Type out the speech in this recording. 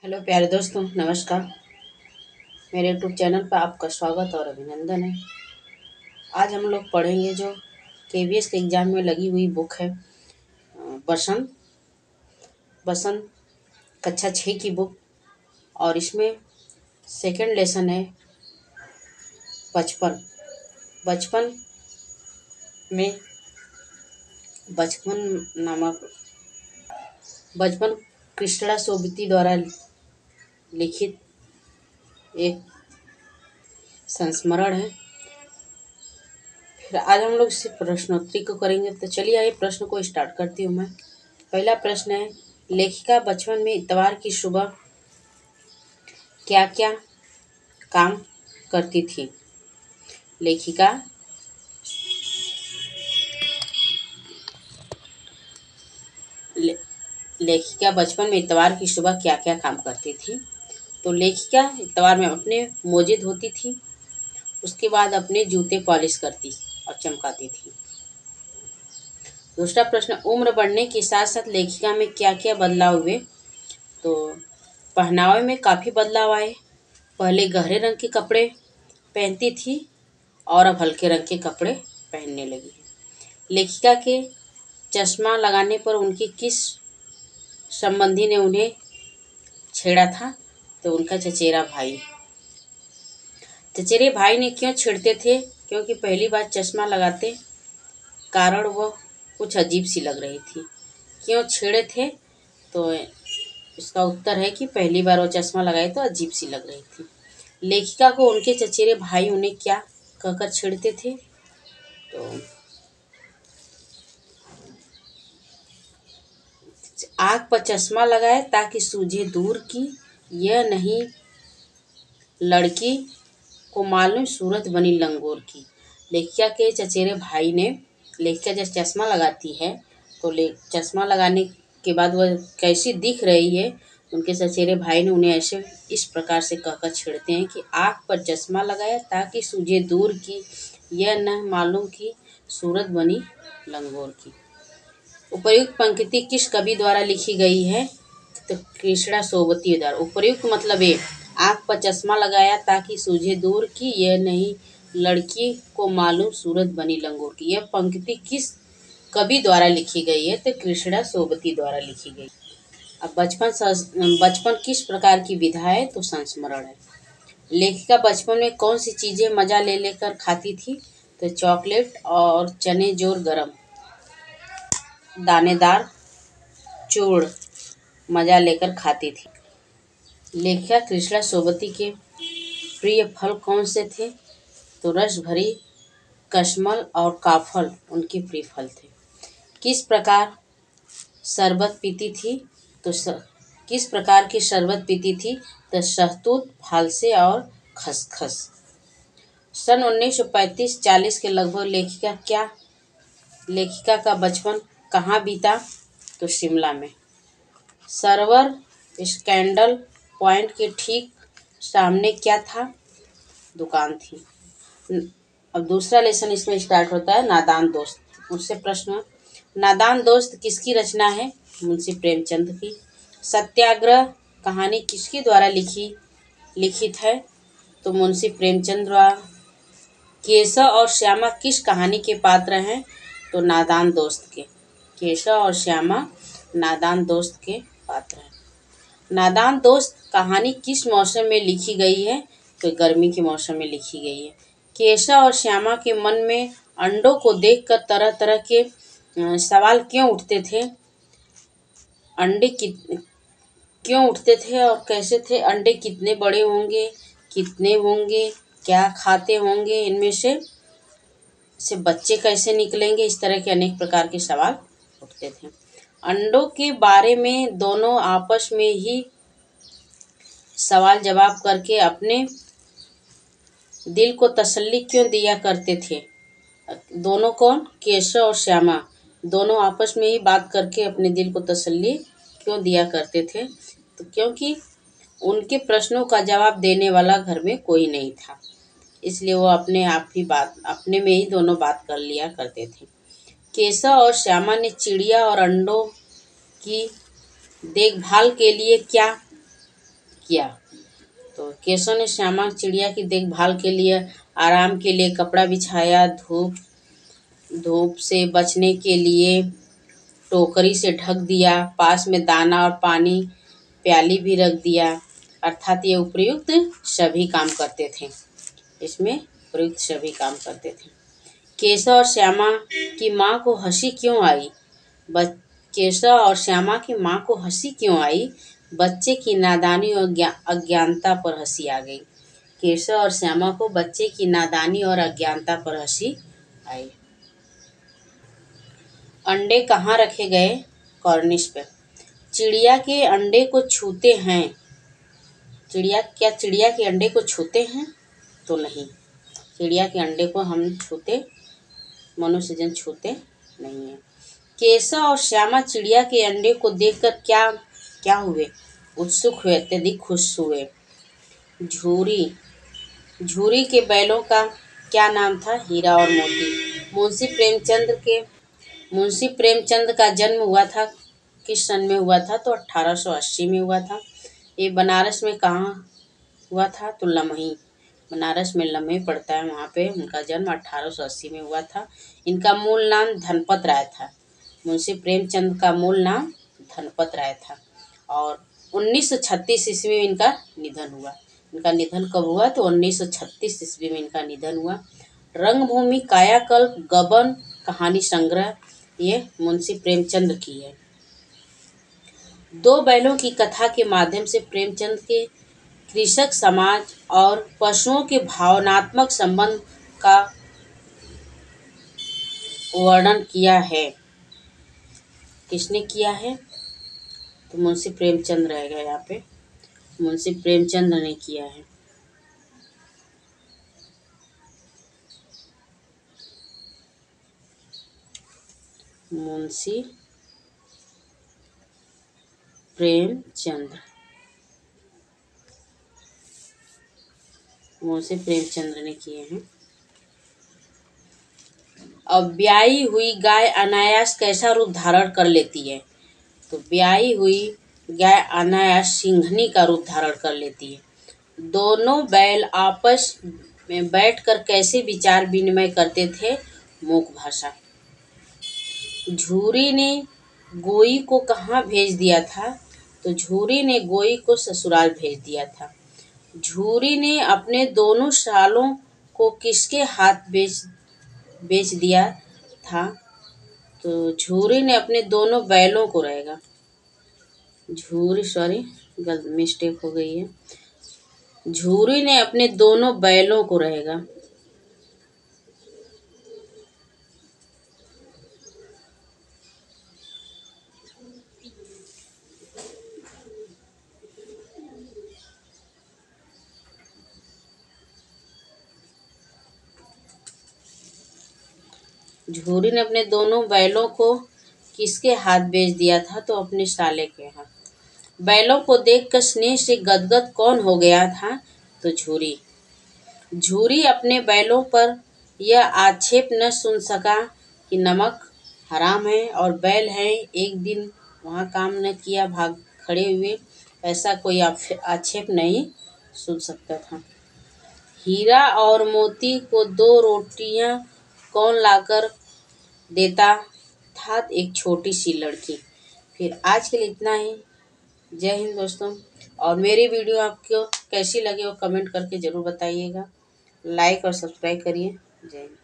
Hello प्यारे दोस्तों, नमस्कार। मेरे यूट्यूब चैनल पर आपका स्वागत और अभिनंदन है। आज हम लोग पढ़ेंगे जो केवीएस के एग्ज़ाम में लगी हुई बुक है, बसंत बसंत कक्षा 6 की बुक। और इसमें सेकंड लेसन है बचपन। बचपन में बचपन नामक बचपन कृष्णा सोबती द्वारा लिखित एक संस्मरण है। फिर आज हम लोग इसे प्रश्नोत्तरी को करेंगे। तो चलिए आइए प्रश्न को स्टार्ट करती हूँ मैं। पहला प्रश्न है, लेखिका बचपन में इतवार की सुबह क्या क्या काम करती थी? लेखिका ले, लेखिका बचपन में इतवार की सुबह क्या क्या काम करती थी? तो लेखिका इतवार में अपने मोजे धोती थी, उसके बाद अपने जूते पॉलिश करती और चमकाती थी। दूसरा प्रश्न, उम्र बढ़ने के साथ साथ लेखिका में क्या क्या बदलाव हुए? तो पहनावे में काफ़ी बदलाव आए। पहले गहरे रंग के कपड़े पहनती थी और अब हल्के रंग के कपड़े पहनने लगी है। लेखिका के चश्मा लगाने पर उनकी किस संबंधी ने उन्हें छेड़ा था? तो उनका चचेरा भाई। चचेरे भाई ने क्यों छेड़ते थे? क्योंकि पहली बार चश्मा लगाते कारण वह कुछ अजीब सी लग रही थी। क्यों छेड़े थे? तो इसका उत्तर है कि पहली बार वो चश्मा लगाए तो अजीब सी लग रही थी। लेखिका को उनके चचेरे भाई उन्हें क्या कहकर छेड़ते थे? तो आँख पर चश्मा लगाए ताकि सूझे दूर की, यह नहीं लड़की को मालूम सूरत बनी लंगोर की। लेखिका के चचेरे भाई ने, लेखिका जब चश्मा लगाती है तो चश्मा लगाने के बाद वह कैसी दिख रही है, उनके चचेरे भाई ने उन्हें ऐसे इस प्रकार से कहकर छेड़ते हैं कि आँख पर चश्मा लगाया ताकि सूझे दूर की, यह न मालूम की सूरत बनी लंगोर की। उपर्युक्त पंक्ति किस कवि द्वारा लिखी गई है? तो कृष्णा सोबती द्वारा। उपर्युक्त मतलब ये, आँख पर चश्मा लगाया ताकि सूझे दूर की, यह नहीं लड़की को मालूम सूरत बनी लंगोर की। यह पंक्ति किस कवि द्वारा लिखी गई है? तो कृष्णा सोबती द्वारा लिखी गई। अब बचपन किस प्रकार की विधा है? तो संस्मरण है। लेखिका बचपन में कौन सी चीज़ें मजा ले लेकर खाती थी? तो चॉकलेट और चने जोर गरम दानेदार चूर्ण मजा लेकर खाती थी। लेखिका कृष्णा सोबती के प्रिय फल कौन से थे? तो रस भरी कशमल और काफल उनके प्रिय फल थे। किस प्रकार शरबत पीती थी? तो किस प्रकार की शरबत पीती थी? तो शहतूत, फालसे और खसखस। सन 1935-40 के लगभग लेखिका का बचपन कहाँ बीता? तो शिमला में। सर्वर स्कैंडल पॉइंट के ठीक सामने क्या था? दुकान थी। अब दूसरा लेसन इसमें स्टार्ट होता है, नादान दोस्त। उससे प्रश्न, नादान दोस्त किसकी रचना है? मुंशी प्रेमचंद की। सत्याग्रह कहानी किसके द्वारा लिखित है? तो मुंशी प्रेमचंद द्वारा। केशव और श्यामा किस कहानी के पात्र हैं? तो नादान दोस्त के। केशव और श्यामा नादान दोस्त के पात्र हैं। नादान दोस्त कहानी किस मौसम में लिखी गई है? तो गर्मी के मौसम में लिखी गई है। केशव और श्यामा के मन में अंडों को देखकर तरह तरह के सवाल क्यों उठते थे? अंडे क्यों उठते थे और कैसे थे? अंडे कितने बड़े होंगे, कितने होंगे, क्या खाते होंगे, इनमें से बच्चे कैसे निकलेंगे, इस तरह के अनेक प्रकार के सवाल उठते थे। अंडों के बारे में दोनों आपस में ही सवाल जवाब करके अपने दिल को तसल्ली क्यों दिया करते थे? दोनों कौन? केशव और श्यामा दोनों आपस में ही बात करके अपने दिल को तसल्ली क्यों दिया करते थे? तो क्योंकि उनके प्रश्नों का जवाब देने वाला घर में कोई नहीं था, इसलिए वो अपने में ही दोनों बात कर लिया करते थे। केशव और श्यामा ने चिड़िया और अंडों की देखभाल के लिए क्या किया। तो केशव ने श्यामा चिड़िया की देखभाल के लिए, आराम के लिए कपड़ा बिछाया, धूप से बचने के लिए टोकरी से ढक दिया, पास में दाना और पानी प्याली भी रख दिया। अर्थात ये उपयुक्त सभी काम करते थे। इसमें प्रयुक्त सभी काम करते थे। केशव और श्यामा की माँ को हंसी क्यों आई? केशव और श्यामा की माँ को हंसी क्यों आई? बच्चे की नादानी और अज्ञानता पर हंसी आ गई। केशव और श्यामा को बच्चे की नादानी और अज्ञानता पर हंसी आई। अंडे कहाँ रखे गए? कॉर्निश पे। चिड़िया के अंडे को छूते हैं। चिड़िया के अंडे को छूते हैं? तो नहीं, चिड़िया के अंडे को मनुष्य जन छूते नहीं है। केशव और श्यामा चिड़िया के अंडे को देखकर क्या हुए? उत्सुक हुए, अत्यधिक खुश हुए। झूरी के बैलों का क्या नाम था? हीरा और मोती। मुंशी प्रेमचंद का जन्म हुआ था किस सन में हुआ था? तो 1880 में हुआ था। ये बनारस में कहाँ हुआ था? तो लम्ही, बनारस में लम्ही पड़ता है, वहाँ पे उनका जन्म 1880 में हुआ था। इनका मूल नाम धनपत राय था। मुंशी प्रेमचंद का मूल नाम धनपत राय था और 1936 ईस्वी में इनका निधन हुआ। इनका निधन कब हुआ? तो 1936 ईस्वी में इनका निधन हुआ। रंगभूमि, कायाकल्प, गबन कहानी संग्रह ये मुंशी प्रेमचंद की है। दो बैलों की कथा के माध्यम से प्रेमचंद के कृषक समाज और पशुओं के भावनात्मक संबंध का वर्णन किया है। किसने किया है? तो मुंशी प्रेमचंद रहेगा यहाँ पे, मुंशी प्रेमचंद ने किया है। मुंशी प्रेमचंद ने किए हैं। अब ब्याई हुई गाय अनायास कैसा रूप धारण कर लेती है? तो ब्याई हुई गाय अनायास सिंघनी का रूप धारण कर लेती है। दोनों बैल आपस में बैठकर कैसे विचार विनिमय करते थे? मूक भाषा। झूरी ने गोई को कहाँ भेज दिया था? तो झूरी ने गोई को ससुराल भेज दिया था। झूरी ने अपने दोनों सालों को किसके हाथ बेच दिया था? तो झूरी ने अपने दोनों बैलों को रहेगा। गलत मिस्टेक हो गई है। झूरी ने अपने दोनों बैलों को रहेगा। झूरी ने अपने दोनों बैलों को किसके हाथ बेच दिया था? तो अपने साले के हाथ। बैलों को देखकर स्नेह से गदगद कौन हो गया था? तो झूरी। झूरी अपने बैलों पर यह आक्षेप न सुन सका कि नमक हराम है और बैल हैं, एक दिन वहाँ काम न किया भाग खड़े हुए, ऐसा कोई आक्षेप नहीं सुन सकता था। हीरा और मोती को 2 रोटियां कौन लाकर देता था? एक छोटी सी लड़की। फिर आज के लिए इतना ही। जय हिंद दोस्तों। और मेरी वीडियो आपको कैसी लगी वो कमेंट करके ज़रूर बताइएगा। लाइक और सब्सक्राइब करिए। जय हिंद।